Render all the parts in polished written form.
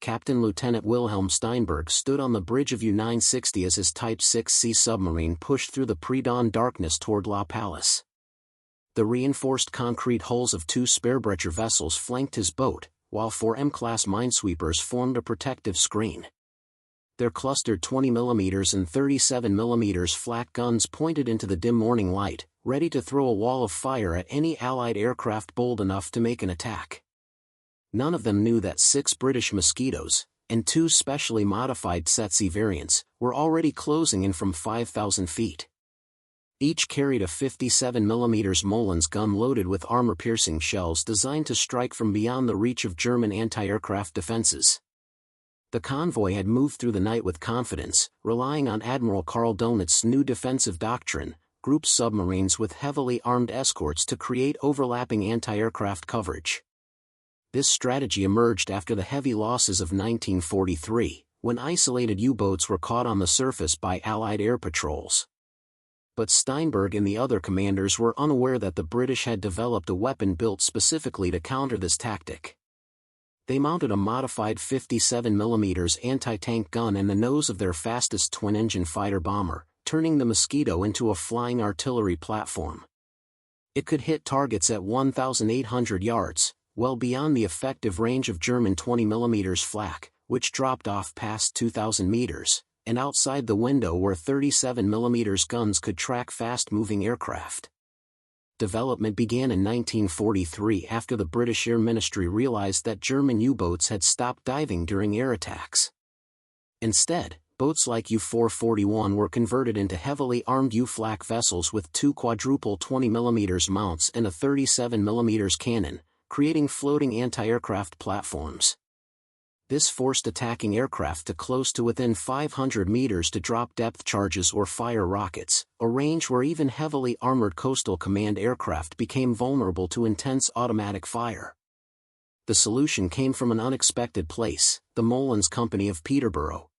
Captain Lieutenant Wilhelm Steinberg stood on the bridge of U-960 as his Type 6C submarine pushed through the pre-dawn darkness toward La Pallas. The reinforced concrete hulls of two Speerbrecher vessels flanked his boat, while four M-class minesweepers formed a protective screen. Their clustered 20mm and 37mm flak guns pointed into the dim morning light, ready to throw a wall of fire at any Allied aircraft bold enough to make an attack. None of them knew that 6 British Mosquitoes, and 2 specially modified Tsetse variants, were already closing in from 5,000 feet. Each carried a 57mm Molins gun loaded with armor-piercing shells designed to strike from beyond the reach of German anti-aircraft defenses. The convoy had moved through the night with confidence, relying on Admiral Karl Donatz's new defensive doctrine, group submarines with heavily armed escorts to create overlapping anti-aircraft coverage. This strategy emerged after the heavy losses of 1943, when isolated U-boats were caught on the surface by Allied air patrols. But Steinberg and the other commanders were unaware that the British had developed a weapon built specifically to counter this tactic. They mounted a modified 57mm anti-tank gun in the nose of their fastest twin-engine fighter bomber, turning the Mosquito into a flying artillery platform. It could hit targets at 1,800 yards, well beyond the effective range of German 20mm flak, which dropped off past 2,000 meters, and outside the window where 37mm guns could track fast-moving aircraft. Development began in 1943 after the British Air Ministry realized that German U-boats had stopped diving during air attacks. Instead, boats like U-441 were converted into heavily armed U-flak vessels with 2 quadruple 20mm mounts and a 37mm cannon, creating floating anti-aircraft platforms. This forced attacking aircraft to close to within 500 meters to drop depth charges or fire rockets, a range where even heavily armored coastal command aircraft became vulnerable to intense automatic fire. The solution came from an unexpected place, the Molins Company of Peterborough.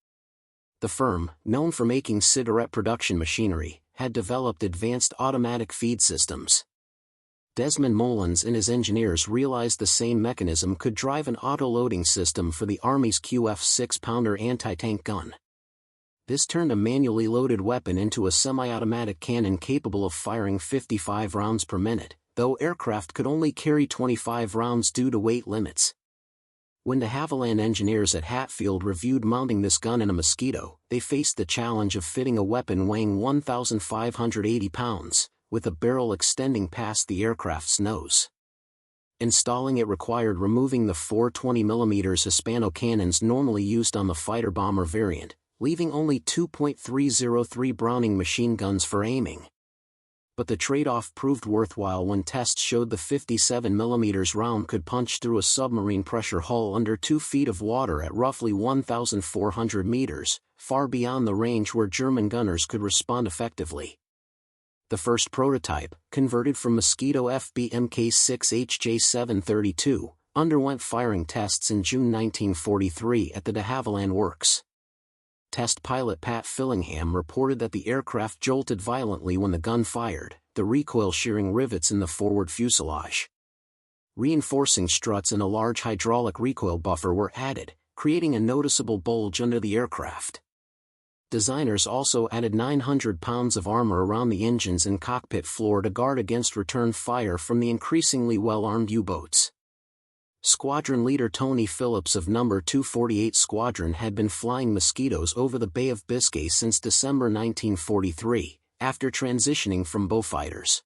The firm, known for making cigarette production machinery, had developed advanced automatic feed systems. Desmond Molins and his engineers realized the same mechanism could drive an auto-loading system for the Army's QF 6-pounder anti-tank gun. This turned a manually loaded weapon into a semi-automatic cannon capable of firing 55 rounds per minute, though aircraft could only carry 25 rounds due to weight limits. When de Havilland engineers at Hatfield reviewed mounting this gun in a Mosquito, they faced the challenge of fitting a weapon weighing 1,580 pounds, with a barrel extending past the aircraft's nose. Installing it required removing the 4 20mm Hispano cannons normally used on the fighter-bomber variant, leaving only 2.303 Browning machine guns for aiming. But the trade-off proved worthwhile when tests showed the 57mm round could punch through a submarine pressure hull under 2 feet of water at roughly 1,400 meters, far beyond the range where German gunners could respond effectively. The first prototype, converted from Mosquito FB Mk6HJ732, underwent firing tests in June 1943 at the de Havilland Works. Test pilot Pat Fillingham reported that the aircraft jolted violently when the gun fired, the recoil shearing rivets in the forward fuselage. Reinforcing struts and a large hydraulic recoil buffer were added, creating a noticeable bulge under the aircraft. Designers also added 900 pounds of armor around the engines and cockpit floor to guard against return fire from the increasingly well-armed U-boats. Squadron leader Tony Phillips of No. 248 Squadron had been flying Mosquitoes over the Bay of Biscay since December 1943, after transitioning from Beaufighters.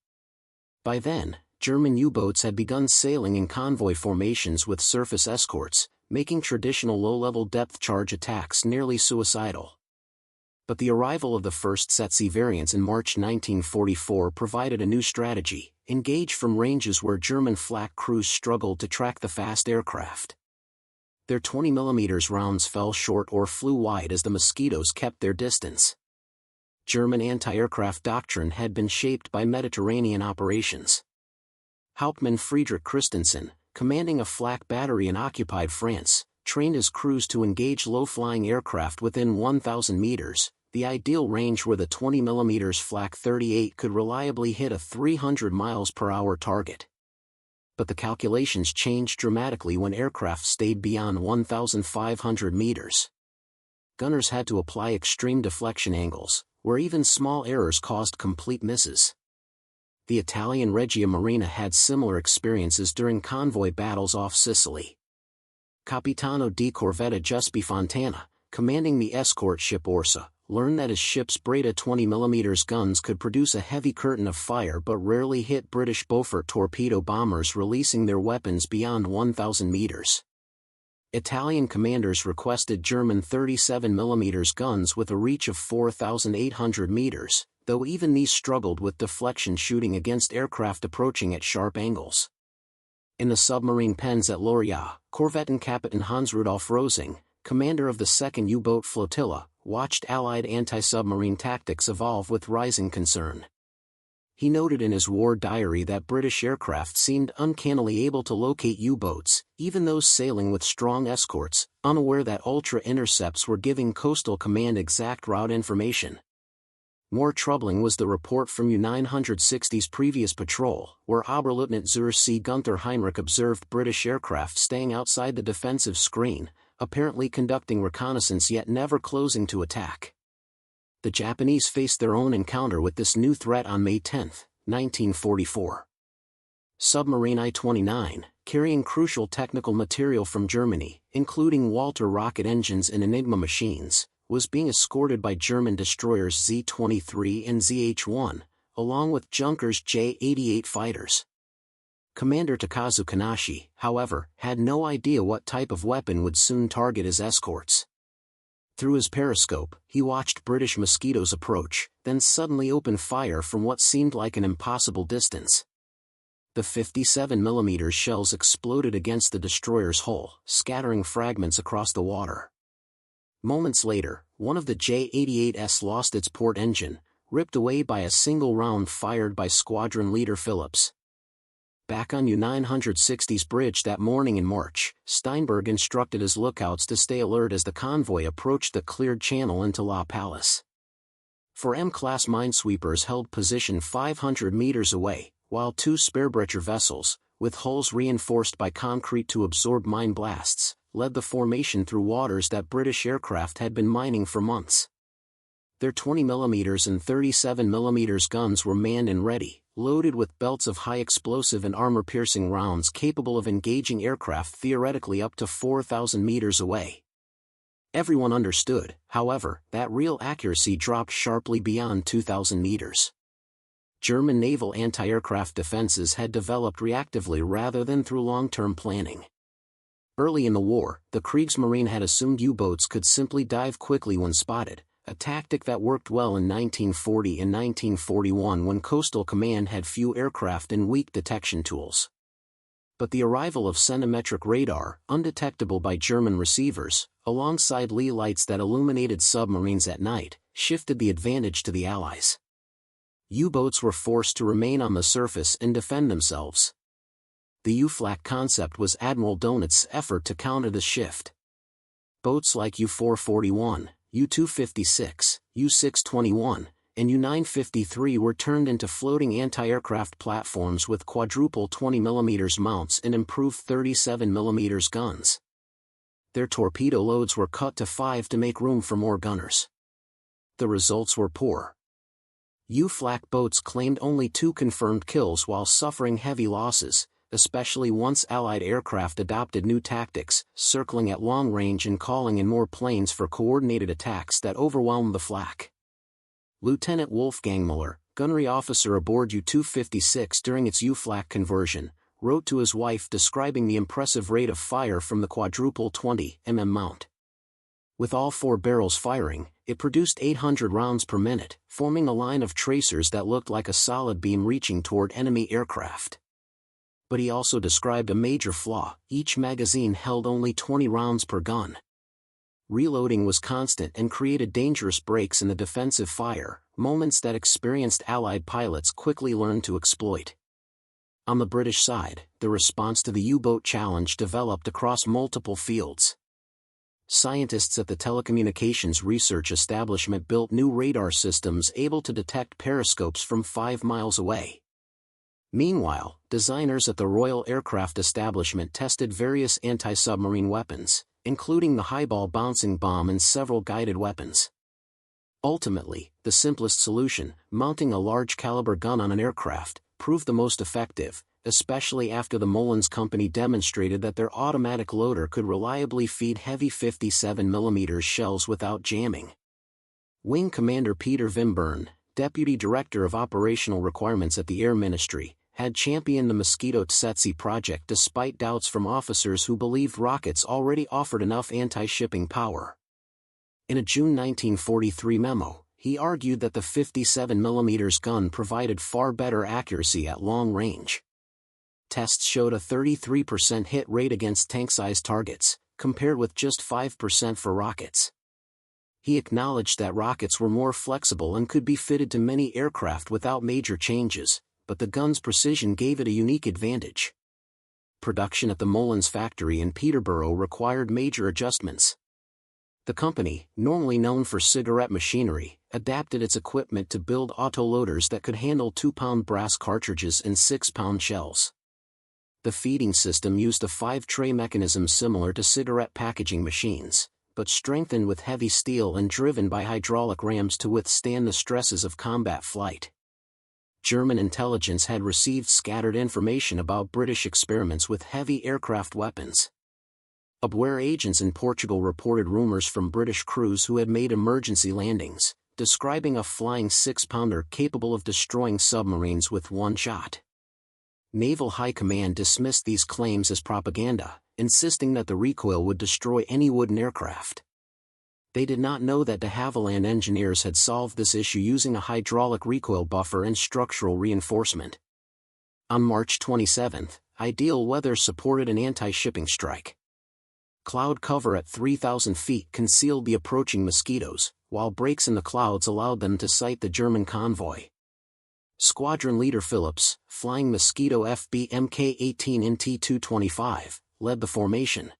By then, German U-boats had begun sailing in convoy formations with surface escorts, making traditional low-level depth charge attacks nearly suicidal. But the arrival of the first Tsetse variants in March 1944 provided a new strategy: engage from ranges where German flak crews struggled to track the fast aircraft. Their 20mm rounds fell short or flew wide as the Mosquitoes kept their distance. German anti-aircraft doctrine had been shaped by Mediterranean operations. Hauptmann Friedrich Christensen, commanding a flak battery in occupied France, trained his crews to engage low-flying aircraft within 1,000 meters, the ideal range where the 20mm Flak 38 could reliably hit a 300 miles per hour target. But the calculations changed dramatically when aircraft stayed beyond 1,500 meters. Gunners had to apply extreme deflection angles, where even small errors caused complete misses. The Italian Regia Marina had similar experiences during convoy battles off Sicily. Capitano di Corvetta Giuseppe Fontana, commanding the escort ship Orsa, learned that his ship's Breda 20mm guns could produce a heavy curtain of fire but rarely hit British Beaufort torpedo bombers releasing their weapons beyond 1,000 meters. Italian commanders requested German 37mm guns with a reach of 4,800 meters, though even these struggled with deflection shooting against aircraft approaching at sharp angles. In the submarine pens at Lorient, Corvettan Captain Hans Rudolf Rosing, commander of the 2nd U-boat flotilla, watched Allied anti-submarine tactics evolve with rising concern. He noted in his war diary that British aircraft seemed uncannily able to locate U-boats, even those sailing with strong escorts, unaware that ultra-intercepts were giving Coastal Command exact route information. More troubling was the report from U-960's previous patrol, where Oberleutnant zur See Gunther Heinrich observed British aircraft staying outside the defensive screen, apparently conducting reconnaissance yet never closing to attack. The Japanese faced their own encounter with this new threat on May 10, 1944. Submarine I-29, carrying crucial technical material from Germany, including Walter rocket engines and Enigma machines, was being escorted by German destroyers Z-23 and ZH-1, along with Junkers J-88 fighters. Commander Takazu Kanashi, however, had no idea what type of weapon would soon target his escorts. Through his periscope, he watched British Mosquitoes approach, then suddenly open fire from what seemed like an impossible distance. The 57mm shells exploded against the destroyer's hull, scattering fragments across the water. Moments later, one of the J-88s lost its port engine, ripped away by a single round fired by squadron leader Phillips. Back on U-960's bridge that morning in March, Steinberg instructed his lookouts to stay alert as the convoy approached the cleared channel into La Palisse. 4M-class minesweepers held position 500 meters away, while 2 Speerbrecher vessels, with hulls reinforced by concrete to absorb mine blasts, led the formation through waters that British aircraft had been mining for months. Their 20mm and 37mm guns were manned and ready, loaded with belts of high-explosive and armor-piercing rounds capable of engaging aircraft theoretically up to 4,000 meters away. Everyone understood, however, that real accuracy dropped sharply beyond 2,000 meters. German naval anti-aircraft defenses had developed reactively rather than through long-term planning. Early in the war, the Kriegsmarine had assumed U-boats could simply dive quickly when spotted, a tactic that worked well in 1940 and 1941 when Coastal Command had few aircraft and weak detection tools. But the arrival of centimetric radar, undetectable by German receivers, alongside Lee lights that illuminated submarines at night, shifted the advantage to the Allies. U-boats were forced to remain on the surface and defend themselves. The U-Flak concept was Admiral Donat's effort to counter the shift. Boats like U-441, U-256, U-621, and U-953 were turned into floating anti-aircraft platforms with quadruple 20mm mounts and improved 37mm guns. Their torpedo loads were cut to 5 to make room for more gunners. The results were poor. U-Flak boats claimed only 2 confirmed kills while suffering heavy losses, especially once Allied aircraft adopted new tactics, circling at long range and calling in more planes for coordinated attacks that overwhelmed the Flak. Lieutenant Wolfgang Muller, gunnery officer aboard U-256 during its U-Flak conversion, wrote to his wife describing the impressive rate of fire from the quadruple 20mm mount. With all 4 barrels firing, it produced 800 rounds per minute, forming a line of tracers that looked like a solid beam reaching toward enemy aircraft. But he also described a major flaw: each magazine held only 20 rounds per gun. Reloading was constant and created dangerous breaks in the defensive fire, moments that experienced Allied pilots quickly learned to exploit. On the British side, the response to the U-boat challenge developed across multiple fields. Scientists at the Telecommunications Research Establishment built new radar systems able to detect periscopes from 5 miles away. Meanwhile, designers at the Royal Aircraft Establishment tested various anti-submarine weapons, including the highball bouncing bomb and several guided weapons. Ultimately, the simplest solution, mounting a large-caliber gun on an aircraft, proved the most effective, especially after the Molins company demonstrated that their automatic loader could reliably feed heavy 57mm shells without jamming. Wing Commander Peter Wimburn, Deputy Director of Operational Requirements at the Air Ministry, had championed the Mosquito Tsetse project despite doubts from officers who believed rockets already offered enough anti-shipping power. In a June 1943 memo, he argued that the 57mm gun provided far better accuracy at long range. Tests showed a 33% hit rate against tank-sized targets, compared with just 5% for rockets. He acknowledged that rockets were more flexible and could be fitted to many aircraft without major changes, but the gun's precision gave it a unique advantage. Production at the Molins factory in Peterborough required major adjustments. The company, normally known for cigarette machinery, adapted its equipment to build autoloaders that could handle 2-pound brass cartridges and 6-pound shells. The feeding system used a 5-tray mechanism similar to cigarette packaging machines, but strengthened with heavy steel and driven by hydraulic rams to withstand the stresses of combat flight. German intelligence had received scattered information about British experiments with heavy aircraft weapons. WWII agents in Portugal reported rumors from British crews who had made emergency landings, describing a flying 6-pounder capable of destroying submarines with one shot. Naval High Command dismissed these claims as propaganda, insisting that the recoil would destroy any wooden aircraft. They did not know that de Havilland engineers had solved this issue using a hydraulic recoil buffer and structural reinforcement. On March 27, ideal weather supported an anti-shipping strike. Cloud cover at 3,000 feet concealed the approaching mosquitoes, while breaks in the clouds allowed them to sight the German convoy. Squadron leader Phillips, flying Mosquito FB Mk-18 in T-225, led the formation.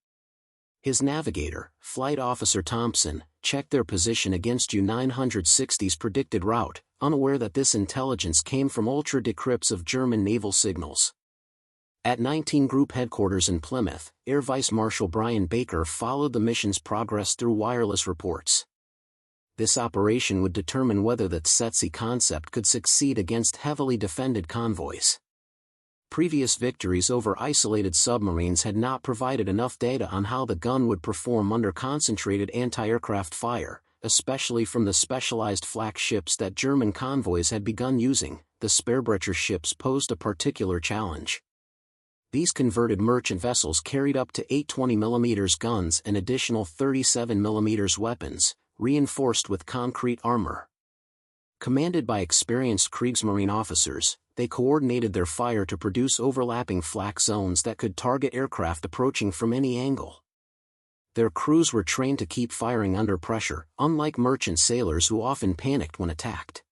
His navigator, Flight Officer Thompson, checked their position against U-960's predicted route, unaware that this intelligence came from ultra-decrypts of German naval signals. At 19 Group Headquarters in Plymouth, Air Vice Marshal Brian Baker followed the mission's progress through wireless reports. This operation would determine whether the Tsetse concept could succeed against heavily defended convoys. Previous victories over isolated submarines had not provided enough data on how the gun would perform under concentrated anti-aircraft fire, especially from the specialized Flak ships that German convoys had begun using. The Speerbrecher ships posed a particular challenge. These converted merchant vessels carried up to 8 20mm guns and additional 37mm weapons, reinforced with concrete armor. Commanded by experienced Kriegsmarine officers, they coordinated their fire to produce overlapping flak zones that could target aircraft approaching from any angle. Their crews were trained to keep firing under pressure, unlike merchant sailors who often panicked when attacked.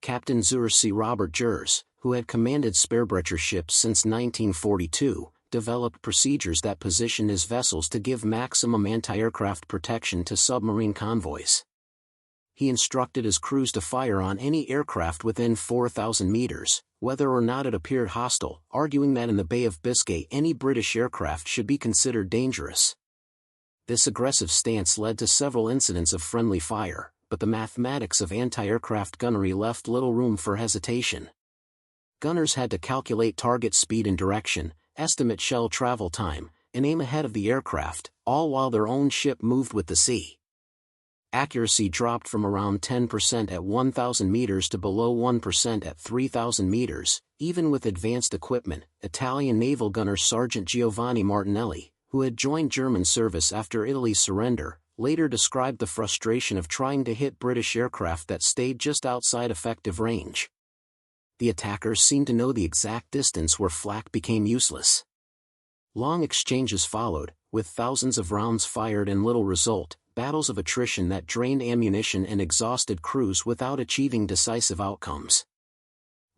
Captain Zuersee Robert Gers, who had commanded Speerbrecher ships since 1942, developed procedures that positioned his vessels to give maximum anti-aircraft protection to submarine convoys. He instructed his crews to fire on any aircraft within 4,000 meters, whether or not it appeared hostile, arguing that in the Bay of Biscay any British aircraft should be considered dangerous. This aggressive stance led to several incidents of friendly fire, but the mathematics of anti-aircraft gunnery left little room for hesitation. Gunners had to calculate target speed and direction, estimate shell travel time, and aim ahead of the aircraft, all while their own ship moved with the sea. Accuracy dropped from around 10% at 1,000 meters to below 1% at 3,000 meters, even with advanced equipment. Italian naval gunner Sergeant Giovanni Martinelli, who had joined German service after Italy's surrender, later described the frustration of trying to hit British aircraft that stayed just outside effective range. The attackers seemed to know the exact distance where flak became useless. Long exchanges followed, with thousands of rounds fired and little result, battles of attrition that drained ammunition and exhausted crews without achieving decisive outcomes.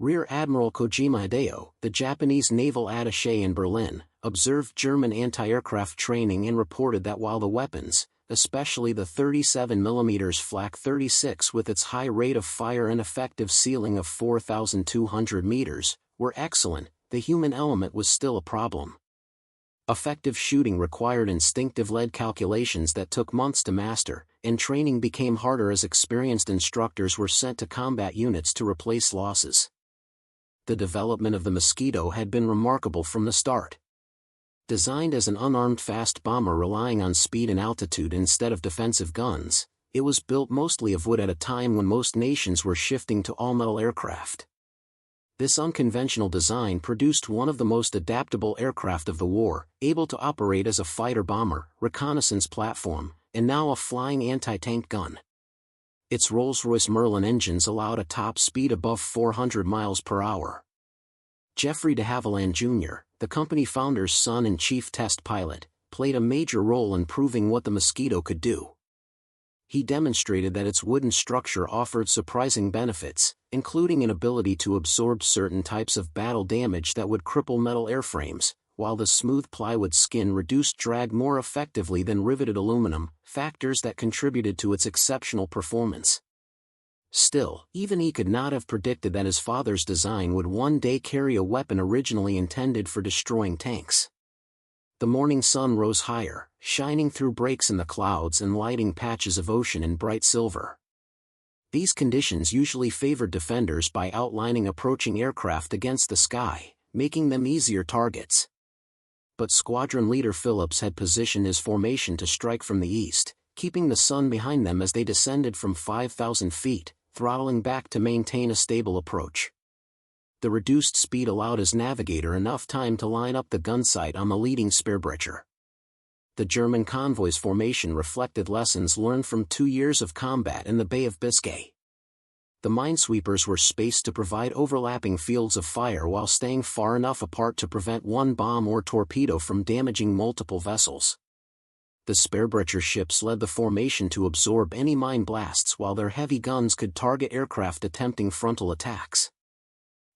Rear Admiral Kojima Hideo, the Japanese naval attaché in Berlin, observed German anti-aircraft training and reported that while the weapons, especially the 37mm Flak 36 with its high rate of fire and effective ceiling of 4,200 meters, were excellent, the human element was still a problem. Effective shooting required instinctive-led calculations that took months to master, and training became harder as experienced instructors were sent to combat units to replace losses. The development of the Mosquito had been remarkable from the start. Designed as an unarmed fast bomber relying on speed and altitude instead of defensive guns, it was built mostly of wood at a time when most nations were shifting to all-metal aircraft. This unconventional design produced one of the most adaptable aircraft of the war, able to operate as a fighter-bomber, reconnaissance platform, and now a flying anti-tank gun. Its Rolls-Royce Merlin engines allowed a top speed above 400 miles per hour. Jeffrey de Havilland Jr., the company founder's son and chief test pilot, played a major role in proving what the Mosquito could do. He demonstrated that its wooden structure offered surprising benefits, including an ability to absorb certain types of battle damage that would cripple metal airframes, while the smooth plywood skin reduced drag more effectively than riveted aluminum, factors that contributed to its exceptional performance. Still, even he could not have predicted that his father's design would one day carry a weapon originally intended for destroying tanks. The morning sun rose higher, shining through breaks in the clouds and lighting patches of ocean in bright silver. These conditions usually favored defenders by outlining approaching aircraft against the sky, making them easier targets. But squadron leader Phillips had positioned his formation to strike from the east, keeping the sun behind them as they descended from 5,000 feet, throttling back to maintain a stable approach. The reduced speed allowed his navigator enough time to line up the gun sight on the leading Speerbrecher. The German convoy's formation reflected lessons learned from 2 years of combat in the Bay of Biscay. The minesweepers were spaced to provide overlapping fields of fire while staying far enough apart to prevent one bomb or torpedo from damaging multiple vessels. The Speerbrecher ships led the formation to absorb any mine blasts while their heavy guns could target aircraft attempting frontal attacks.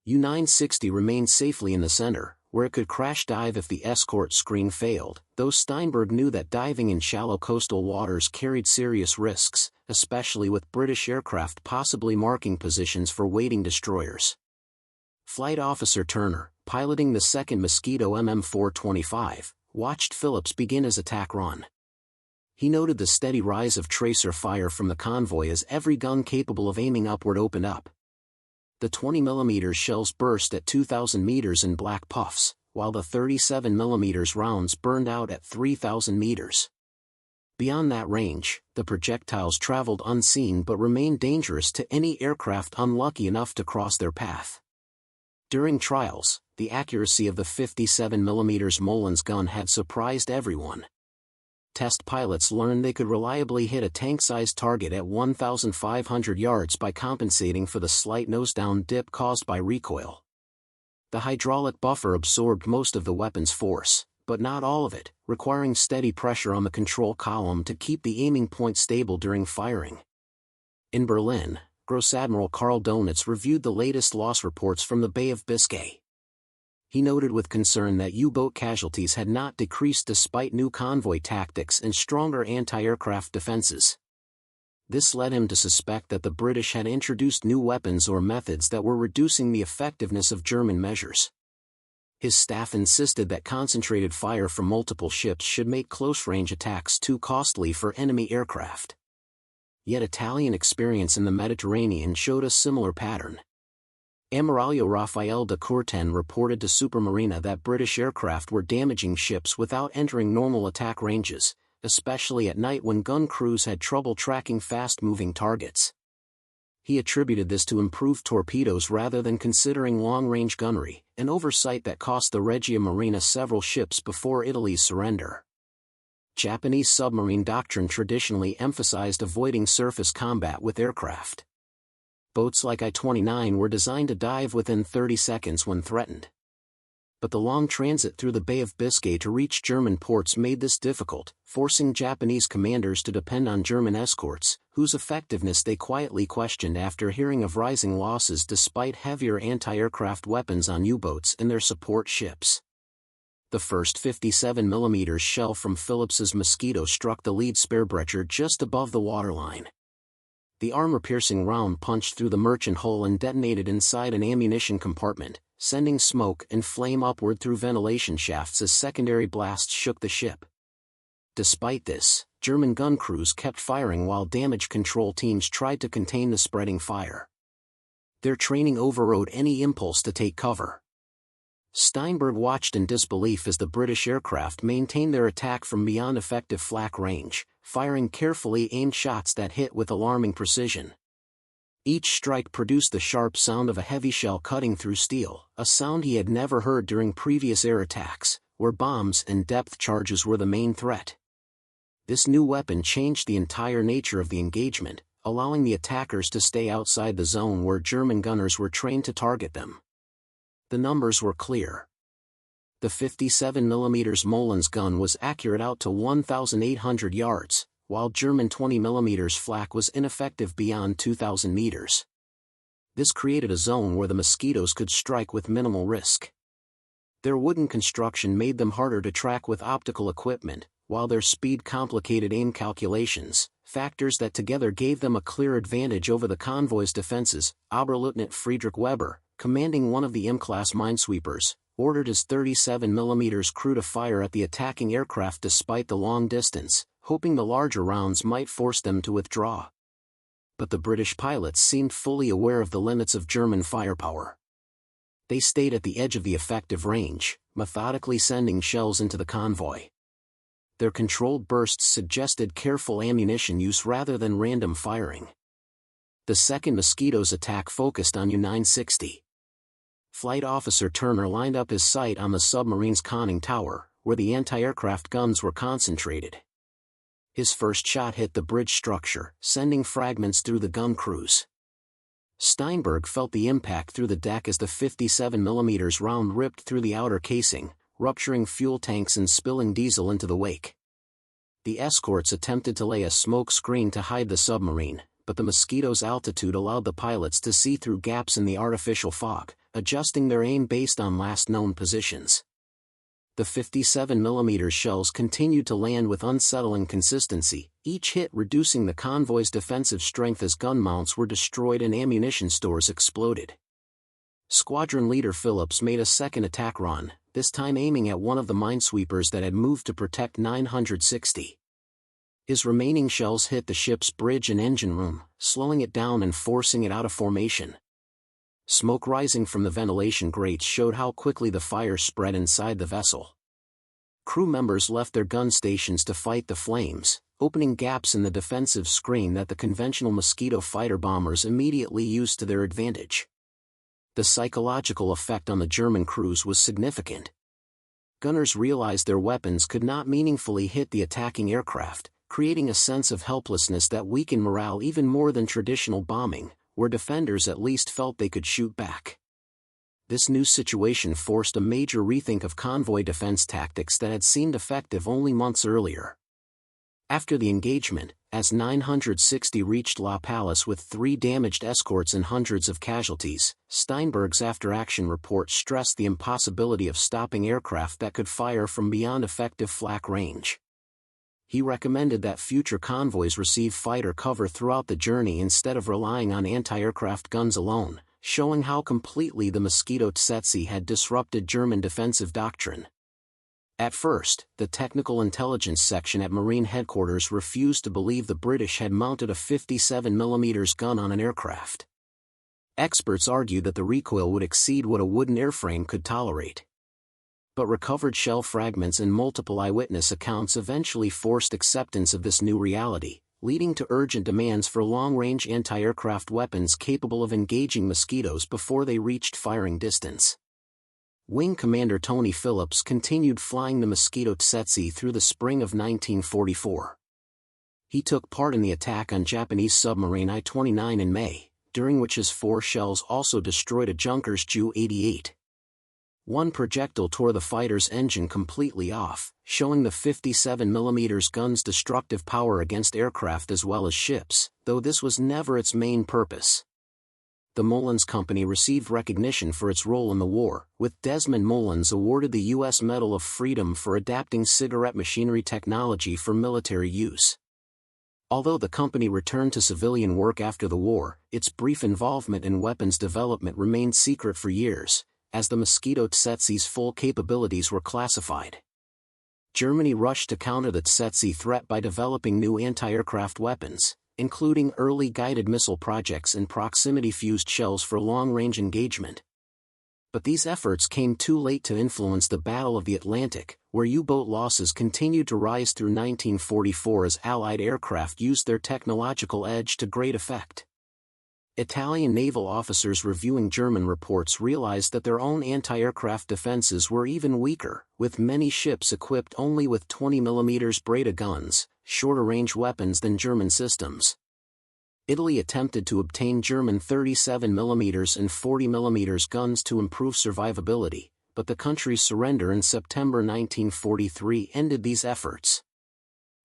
U-960 remained safely in the center, where it could crash dive if the escort screen failed, though Steinberg knew that diving in shallow coastal waters carried serious risks, especially with British aircraft possibly marking positions for waiting destroyers. Flight Officer Turner, piloting the second Mosquito MM-425, watched Phillips begin his attack run. He noted the steady rise of tracer fire from the convoy as every gun capable of aiming upward opened up. The 20mm shells burst at 2,000 meters in black puffs, while the 37mm rounds burned out at 3,000 meters. Beyond that range, the projectiles traveled unseen but remained dangerous to any aircraft unlucky enough to cross their path. During trials, the accuracy of the 57mm Molins gun had surprised everyone. Test pilots learned they could reliably hit a tank-sized target at 1,500 yards by compensating for the slight nose-down dip caused by recoil. The hydraulic buffer absorbed most of the weapon's force, but not all of it, requiring steady pressure on the control column to keep the aiming point stable during firing. In Berlin, Gross Admiral Karl Donitz reviewed the latest loss reports from the Bay of Biscay. He noted with concern that U-boat casualties had not decreased despite new convoy tactics and stronger anti-aircraft defenses. This led him to suspect that the British had introduced new weapons or methods that were reducing the effectiveness of German measures. His staff insisted that concentrated fire from multiple ships should make close-range attacks too costly for enemy aircraft. Yet Italian experience in the Mediterranean showed a similar pattern. Ammiraglio Rafael de Courten reported to Supermarina that British aircraft were damaging ships without entering normal attack ranges, especially at night when gun crews had trouble tracking fast-moving targets. He attributed this to improved torpedoes rather than considering long-range gunnery, an oversight that cost the Regia Marina several ships before Italy's surrender. Japanese submarine doctrine traditionally emphasized avoiding surface combat with aircraft. Boats like I-29 were designed to dive within 30 seconds when threatened. But the long transit through the Bay of Biscay to reach German ports made this difficult, forcing Japanese commanders to depend on German escorts, whose effectiveness they quietly questioned after hearing of rising losses despite heavier anti-aircraft weapons on U-boats and their support ships. The first 57mm shell from Phillips's Mosquito struck the lead Speerbrecher just above the waterline. The armor-piercing round punched through the merchant hull and detonated inside an ammunition compartment, sending smoke and flame upward through ventilation shafts as secondary blasts shook the ship. Despite this, German gun crews kept firing while damage control teams tried to contain the spreading fire. Their training overrode any impulse to take cover. Steinberg watched in disbelief as the British aircraft maintained their attack from beyond effective flak range, firing carefully aimed shots that hit with alarming precision. Each strike produced the sharp sound of a heavy shell cutting through steel, a sound he had never heard during previous air attacks, where bombs and depth charges were the main threat. This new weapon changed the entire nature of the engagement, allowing the attackers to stay outside the zone where German gunners were trained to target them. The numbers were clear. The 57mm Molins gun was accurate out to 1,800 yards, while German 20mm Flak was ineffective beyond 2,000 meters. This created a zone where the Mosquitoes could strike with minimal risk. Their wooden construction made them harder to track with optical equipment, while their speed complicated aim calculations, factors that together gave them a clear advantage over the convoy's defenses. Oberleutnant Friedrich Weber, commanding one of the M-class minesweepers, ordered his 37mm crew to fire at the attacking aircraft despite the long distance, hoping the larger rounds might force them to withdraw. But the British pilots seemed fully aware of the limits of German firepower. They stayed at the edge of the effective range, methodically sending shells into the convoy. Their controlled bursts suggested careful ammunition use rather than random firing. The second Mosquito's attack focused on U-960. Flight Officer Turner lined up his sight on the submarine's conning tower, where the anti-aircraft guns were concentrated. His first shot hit the bridge structure, sending fragments through the gun crews. Steinberg felt the impact through the deck as the 57mm round ripped through the outer casing, rupturing fuel tanks and spilling diesel into the wake. The escorts attempted to lay a smoke screen to hide the submarine, but the Mosquito's altitude allowed the pilots to see through gaps in the artificial fog, adjusting their aim based on last known positions. The 57mm shells continued to land with unsettling consistency, each hit reducing the convoy's defensive strength as gun mounts were destroyed and ammunition stores exploded. Squadron leader Phillips made a second attack run, this time aiming at one of the minesweepers that had moved to protect 960. His remaining shells hit the ship's bridge and engine room, slowing it down and forcing it out of formation. Smoke rising from the ventilation grates showed how quickly the fire spread inside the vessel. Crew members left their gun stations to fight the flames, opening gaps in the defensive screen that the conventional Mosquito fighter bombers immediately used to their advantage. The psychological effect on the German crews was significant. Gunners realized their weapons could not meaningfully hit the attacking aircraft, creating a sense of helplessness that weakened morale even more than traditional bombing, where defenders at least felt they could shoot back. This new situation forced a major rethink of convoy defense tactics that had seemed effective only months earlier. After the engagement, as 960 reached La Palisse with 3 damaged escorts and hundreds of casualties, Steinberg's after-action report stressed the impossibility of stopping aircraft that could fire from beyond effective flak range. He recommended that future convoys receive fighter cover throughout the journey instead of relying on anti-aircraft guns alone, showing how completely the Mosquito Tsetse had disrupted German defensive doctrine. At first, the technical intelligence section at Marine Headquarters refused to believe the British had mounted a 57mm gun on an aircraft. Experts argued that the recoil would exceed what a wooden airframe could tolerate. But recovered shell fragments and multiple eyewitness accounts eventually forced acceptance of this new reality, leading to urgent demands for long-range anti-aircraft weapons capable of engaging Mosquitoes before they reached firing distance. Wing Commander Tony Phillips continued flying the Mosquito Tsetse through the spring of 1944. He took part in the attack on Japanese submarine I-29 in May, during which his 4 shells also destroyed a Junkers Ju-88. One projectile tore the fighter's engine completely off, showing the 57mm gun's destructive power against aircraft as well as ships, though this was never its main purpose. The Molins Company received recognition for its role in the war, with Desmond Molins awarded the U.S. Medal of Freedom for adapting cigarette machinery technology for military use. Although the company returned to civilian work after the war, its brief involvement in weapons development remained secret for years, as the Mosquito Tsetse's full capabilities were classified. Germany rushed to counter the Tsetse threat by developing new anti-aircraft weapons, including early guided missile projects and proximity-fused shells for long-range engagement. But these efforts came too late to influence the Battle of the Atlantic, where U-boat losses continued to rise through 1944 as Allied aircraft used their technological edge to great effect. Italian naval officers reviewing German reports realized that their own anti-aircraft defenses were even weaker, with many ships equipped only with 20 mm Breda guns, shorter-range weapons than German systems. Italy attempted to obtain German 37 mm and 40 mm guns to improve survivability, but the country's surrender in September 1943 ended these efforts.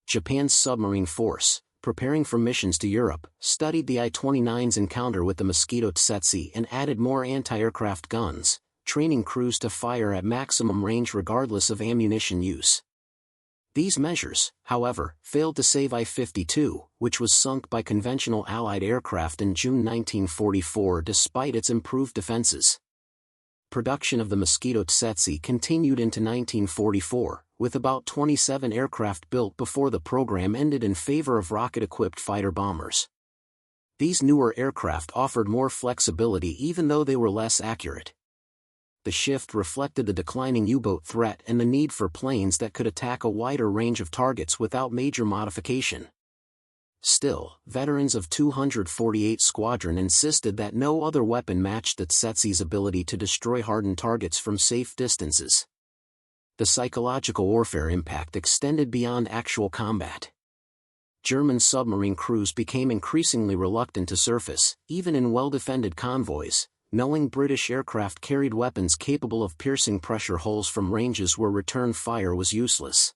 Japan's submarine force, preparing for missions to Europe, studied the I-29's encounter with the Mosquito Tsetse and added more anti-aircraft guns, training crews to fire at maximum range regardless of ammunition use. These measures, however, failed to save I-52, which was sunk by conventional Allied aircraft in June 1944 despite its improved defenses. Production of the Mosquito Tsetse continued into 1944, with about 27 aircraft built before the program ended in favor of rocket-equipped fighter bombers. These newer aircraft offered more flexibility even though they were less accurate. The shift reflected the declining U-boat threat and the need for planes that could attack a wider range of targets without major modification. Still, veterans of 248 Squadron insisted that no other weapon matched the Tsetse's ability to destroy hardened targets from safe distances. The psychological warfare impact extended beyond actual combat. German submarine crews became increasingly reluctant to surface, even in well-defended convoys, knowing British aircraft carried weapons capable of piercing pressure holes from ranges where return fire was useless.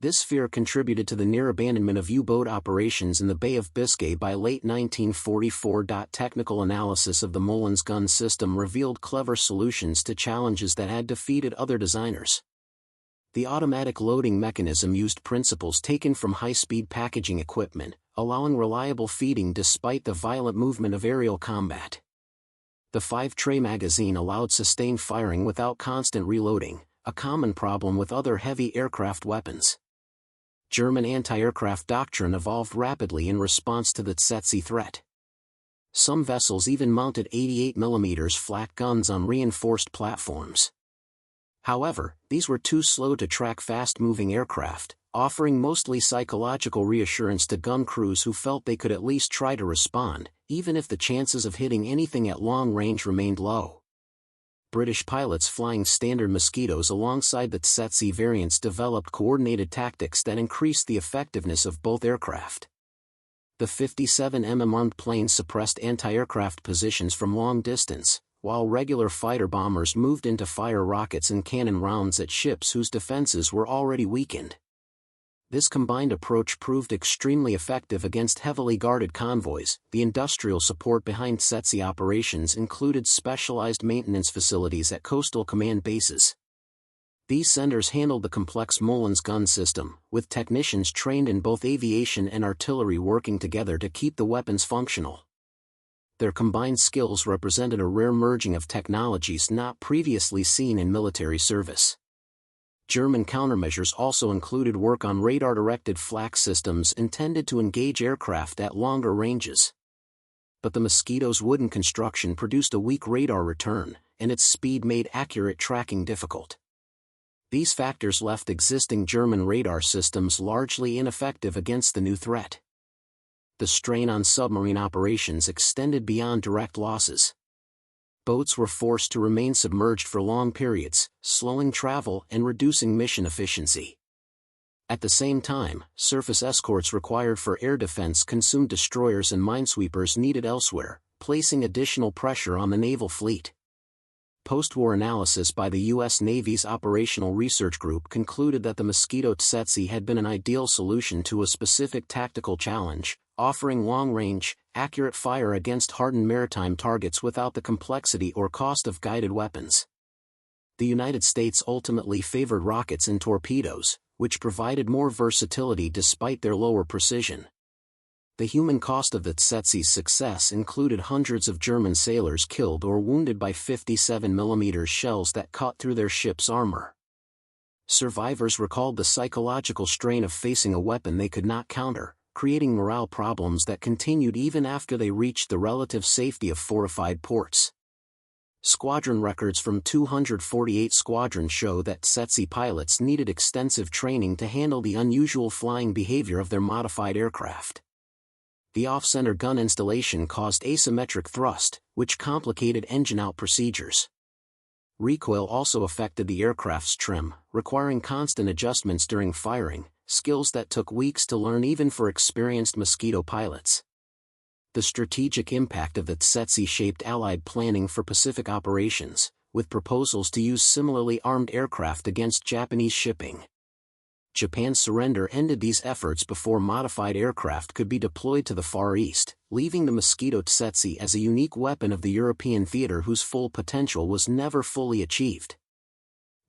This fear contributed to the near abandonment of U-boat operations in the Bay of Biscay by late 1944. Technical analysis of the Molins gun system revealed clever solutions to challenges that had defeated other designers. The automatic loading mechanism used principles taken from high-speed packaging equipment, allowing reliable feeding despite the violent movement of aerial combat. The 5-tray magazine allowed sustained firing without constant reloading, a common problem with other heavy aircraft weapons. German anti-aircraft doctrine evolved rapidly in response to the Tsetse threat. Some vessels even mounted 88 mm Flak guns on reinforced platforms. However, these were too slow to track fast-moving aircraft, offering mostly psychological reassurance to gun crews who felt they could at least try to respond, even if the chances of hitting anything at long range remained low. British pilots flying standard Mosquitoes alongside the Tsetse variants developed coordinated tactics that increased the effectiveness of both aircraft. The 57mm armed planes suppressed anti-aircraft positions from long distance, while regular fighter bombers moved in to fire rockets and cannon rounds at ships whose defenses were already weakened. This combined approach proved extremely effective against heavily guarded convoys. The industrial support behind Tsetse operations included specialized maintenance facilities at coastal command bases. These centers handled the complex Molins gun system, with technicians trained in both aviation and artillery working together to keep the weapons functional. Their combined skills represented a rare merging of technologies not previously seen in military service. German countermeasures also included work on radar-directed flak systems intended to engage aircraft at longer ranges. But the Mosquito's wooden construction produced a weak radar return, and its speed made accurate tracking difficult. These factors left existing German radar systems largely ineffective against the new threat. The strain on submarine operations extended beyond direct losses. Boats were forced to remain submerged for long periods, slowing travel and reducing mission efficiency. At the same time, surface escorts required for air defense consumed destroyers and minesweepers needed elsewhere, placing additional pressure on the naval fleet. Post-war analysis by the U.S. Navy's Operational Research Group concluded that the Mosquito Tsetse had been an ideal solution to a specific tactical challenge, offering long-range, accurate fire against hardened maritime targets without the complexity or cost of guided weapons. The United States ultimately favored rockets and torpedoes, which provided more versatility despite their lower precision. The human cost of the Tsetse's success included hundreds of German sailors killed or wounded by 57mm shells that cut through their ship's armor. Survivors recalled the psychological strain of facing a weapon they could not counter, creating morale problems that continued even after they reached the relative safety of fortified ports. Squadron records from 248 squadrons show that Tsetse pilots needed extensive training to handle the unusual flying behavior of their modified aircraft. The off-center gun installation caused asymmetric thrust, which complicated engine-out procedures. Recoil also affected the aircraft's trim, requiring constant adjustments during firing, skills that took weeks to learn even for experienced Mosquito pilots. The strategic impact of the Tsetse shaped Allied planning for Pacific operations, with proposals to use similarly armed aircraft against Japanese shipping. Japan's surrender ended these efforts before modified aircraft could be deployed to the Far East, leaving the Mosquito Tsetse as a unique weapon of the European theater whose full potential was never fully achieved.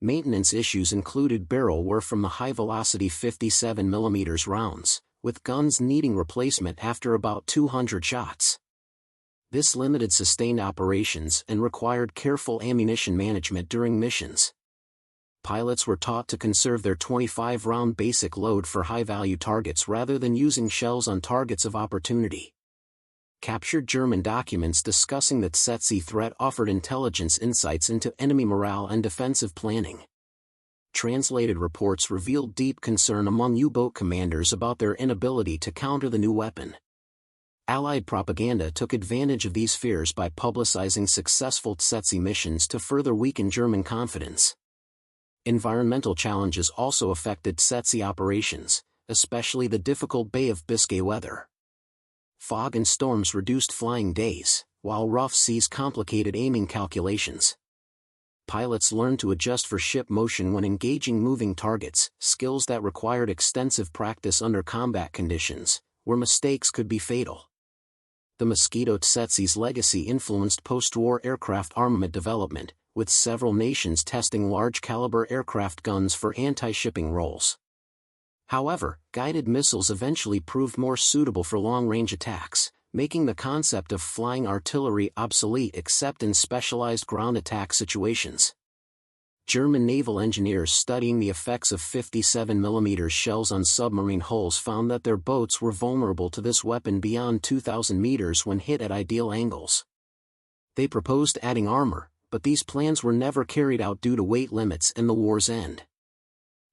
Maintenance issues included barrel wear from the high-velocity 57mm rounds, with guns needing replacement after about 200 shots. This limited sustained operations and required careful ammunition management during missions. Pilots were taught to conserve their 25-round basic load for high-value targets rather than using shells on targets of opportunity. Captured German documents discussing the Tsetse threat offered intelligence insights into enemy morale and defensive planning. Translated reports revealed deep concern among U-boat commanders about their inability to counter the new weapon. Allied propaganda took advantage of these fears by publicizing successful Tsetse missions to further weaken German confidence. Environmental challenges also affected Tsetse operations, especially the difficult Bay of Biscay weather. Fog and storms reduced flying days, while rough seas complicated aiming calculations. Pilots learned to adjust for ship motion when engaging moving targets, skills that required extensive practice under combat conditions, where mistakes could be fatal. The Mosquito Tsetse's legacy influenced post-war aircraft armament development, with several nations testing large-caliber aircraft guns for anti-shipping roles. However, guided missiles eventually proved more suitable for long-range attacks, making the concept of flying artillery obsolete except in specialized ground attack situations. German naval engineers studying the effects of 57mm shells on submarine hulls found that their boats were vulnerable to this weapon beyond 2,000 meters when hit at ideal angles. They proposed adding armor, but these plans were never carried out due to weight limits and the war's end.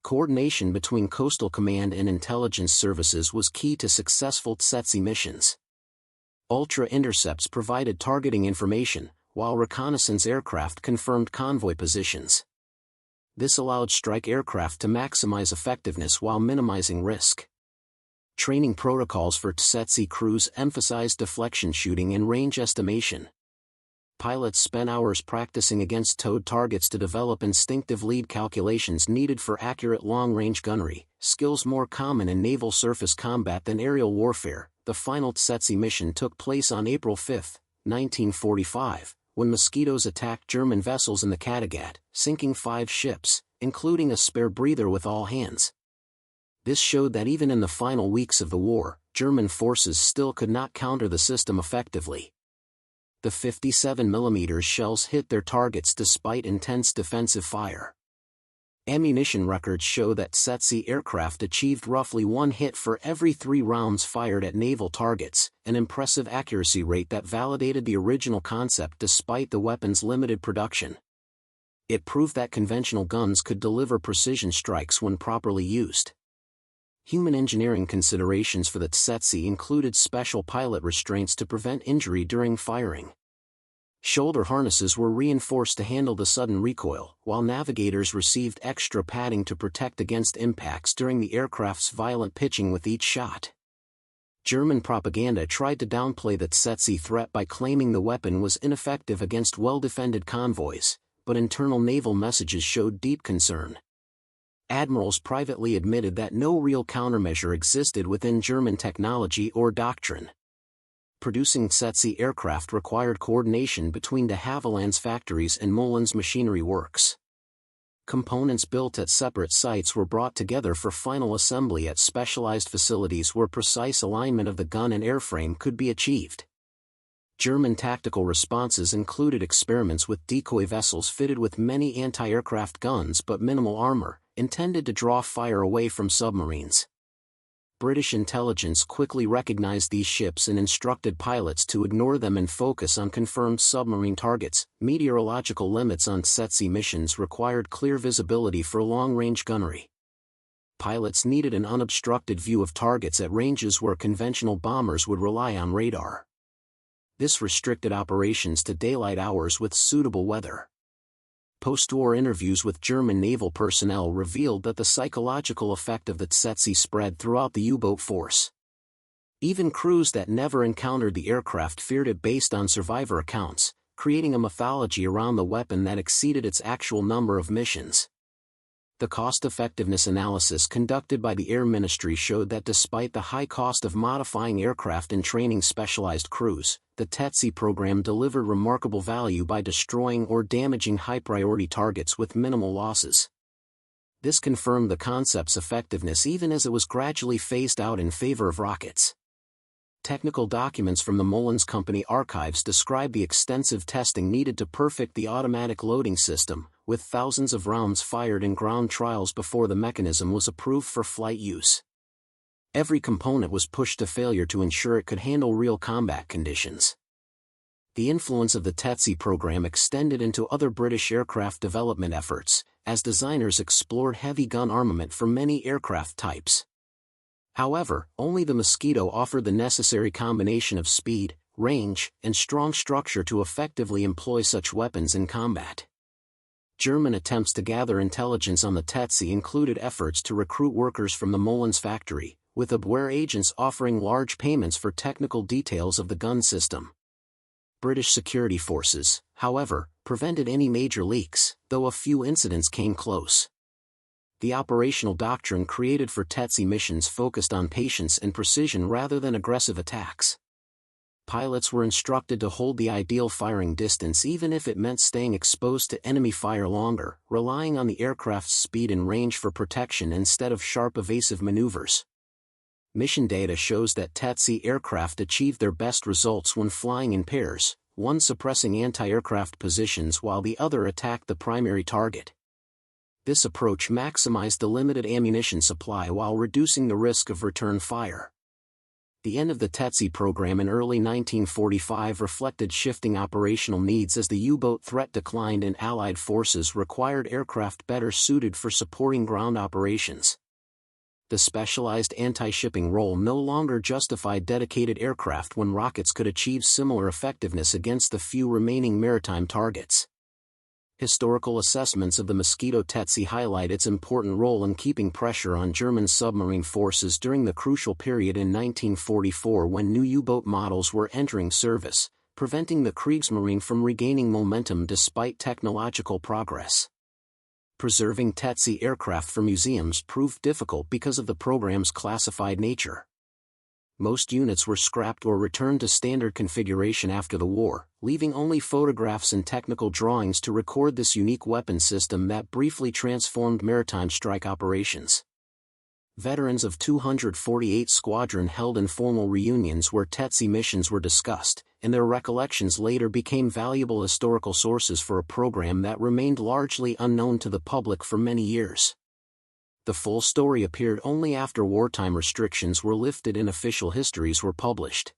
Coordination between coastal command and intelligence services was key to successful Tsetse missions. Ultra-intercepts provided targeting information, while reconnaissance aircraft confirmed convoy positions. This allowed strike aircraft to maximize effectiveness while minimizing risk. Training protocols for Tsetse crews emphasized deflection shooting and range estimation. Pilots spent hours practicing against towed targets to develop instinctive lead calculations needed for accurate long-range gunnery, skills more common in naval surface combat than aerial warfare. The final Tsetse mission took place on April 5, 1945, when Mosquitoes attacked German vessels in the Kattegat, sinking 5 ships, including a spare breather with all hands. This showed that even in the final weeks of the war, German forces still could not counter the system effectively. The 57mm shells hit their targets despite intense defensive fire. Ammunition records show that Tsetse aircraft achieved roughly 1 hit for every 3 rounds fired at naval targets, an impressive accuracy rate that validated the original concept despite the weapon's limited production. It proved that conventional guns could deliver precision strikes when properly used. Human engineering considerations for the Tsetse included special pilot restraints to prevent injury during firing. Shoulder harnesses were reinforced to handle the sudden recoil, while navigators received extra padding to protect against impacts during the aircraft's violent pitching with each shot. German propaganda tried to downplay the Tsetse threat by claiming the weapon was ineffective against well-defended convoys, but internal naval messages showed deep concern. Admirals privately admitted that no real countermeasure existed within German technology or doctrine. Producing Tsetse aircraft required coordination between de Havilland's factories and Molins machinery works. Components built at separate sites were brought together for final assembly at specialized facilities where precise alignment of the gun and airframe could be achieved. German tactical responses included experiments with decoy vessels fitted with many anti-aircraft guns but minimal armor, intended to draw fire away from submarines. British intelligence quickly recognized these ships and instructed pilots to ignore them and focus on confirmed submarine targets. Meteorological limits on Tsetse missions required clear visibility for long-range gunnery. Pilots needed an unobstructed view of targets at ranges where conventional bombers would rely on radar. This restricted operations to daylight hours with suitable weather. Post-war interviews with German naval personnel revealed that the psychological effect of the Tsetse spread throughout the U-boat force. Even crews that never encountered the aircraft feared it based on survivor accounts, creating a mythology around the weapon that exceeded its actual number of missions. The cost-effectiveness analysis conducted by the Air Ministry showed that despite the high cost of modifying aircraft and training specialized crews, the Tsetse program delivered remarkable value by destroying or damaging high-priority targets with minimal losses. This confirmed the concept's effectiveness even as it was gradually phased out in favor of rockets. Technical documents from the Molins Company archives describe the extensive testing needed to perfect the automatic loading system, with thousands of rounds fired in ground trials before the mechanism was approved for flight use. Every component was pushed to failure to ensure it could handle real combat conditions. The influence of the Tsetse program extended into other British aircraft development efforts, as designers explored heavy gun armament for many aircraft types. However, only the Mosquito offered the necessary combination of speed, range, and strong structure to effectively employ such weapons in combat. German attempts to gather intelligence on the Tsetse included efforts to recruit workers from the Molins factory, with WWII agents offering large payments for technical details of the gun system. British security forces, however, prevented any major leaks, though a few incidents came close. The operational doctrine created for Tsetse missions focused on patience and precision rather than aggressive attacks. Pilots were instructed to hold the ideal firing distance even if it meant staying exposed to enemy fire longer, relying on the aircraft's speed and range for protection instead of sharp evasive maneuvers. Mission data shows that Tsetse aircraft achieved their best results when flying in pairs, one suppressing anti-aircraft positions while the other attacked the primary target. This approach maximized the limited ammunition supply while reducing the risk of return fire. The end of the Tsetse program in early 1945 reflected shifting operational needs as the U-boat threat declined and Allied forces required aircraft better suited for supporting ground operations. The specialized anti-shipping role no longer justified dedicated aircraft when rockets could achieve similar effectiveness against the few remaining maritime targets. Historical assessments of the Mosquito Tsetse highlight its important role in keeping pressure on German submarine forces during the crucial period in 1944 when new U-boat models were entering service, preventing the Kriegsmarine from regaining momentum despite technological progress. Preserving Tsetse aircraft for museums proved difficult because of the program's classified nature. Most units were scrapped or returned to standard configuration after the war, leaving only photographs and technical drawings to record this unique weapon system that briefly transformed maritime strike operations. Veterans of 248 Squadron held informal reunions where Tsetse missions were discussed, and their recollections later became valuable historical sources for a program that remained largely unknown to the public for many years. The full story appeared only after wartime restrictions were lifted and official histories were published.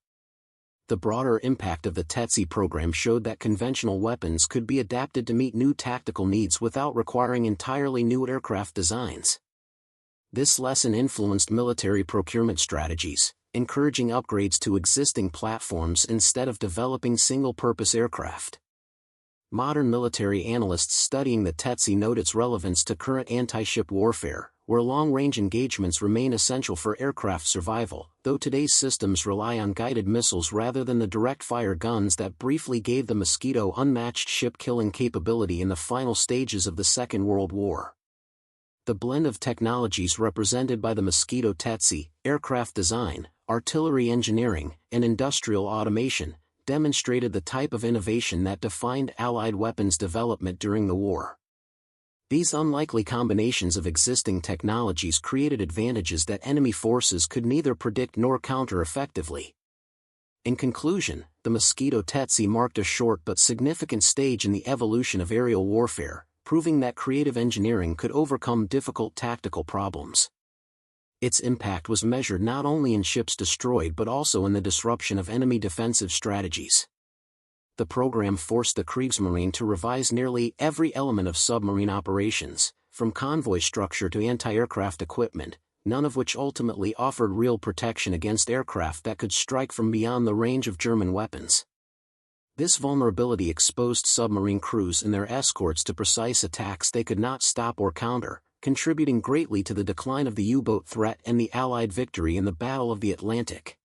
The broader impact of the Tsetse program showed that conventional weapons could be adapted to meet new tactical needs without requiring entirely new aircraft designs. This lesson influenced military procurement strategies, encouraging upgrades to existing platforms instead of developing single-purpose aircraft. Modern military analysts studying the Tsetse note its relevance to current anti-ship warfare, where long-range engagements remain essential for aircraft survival, though today's systems rely on guided missiles rather than the direct-fire guns that briefly gave the Mosquito unmatched ship-killing capability in the final stages of the Second World War. The blend of technologies represented by the Mosquito Tsetse, aircraft design, artillery engineering, and industrial automation, demonstrated the type of innovation that defined Allied weapons development during the war. These unlikely combinations of existing technologies created advantages that enemy forces could neither predict nor counter effectively. In conclusion, the Mosquito Tsetse marked a short but significant stage in the evolution of aerial warfare, proving that creative engineering could overcome difficult tactical problems. Its impact was measured not only in ships destroyed but also in the disruption of enemy defensive strategies. The program forced the Kriegsmarine to revise nearly every element of submarine operations, from convoy structure to anti-aircraft equipment, none of which ultimately offered real protection against aircraft that could strike from beyond the range of German weapons. This vulnerability exposed submarine crews and their escorts to precise attacks they could not stop or counter, contributing greatly to the decline of the U-boat threat and the Allied victory in the Battle of the Atlantic.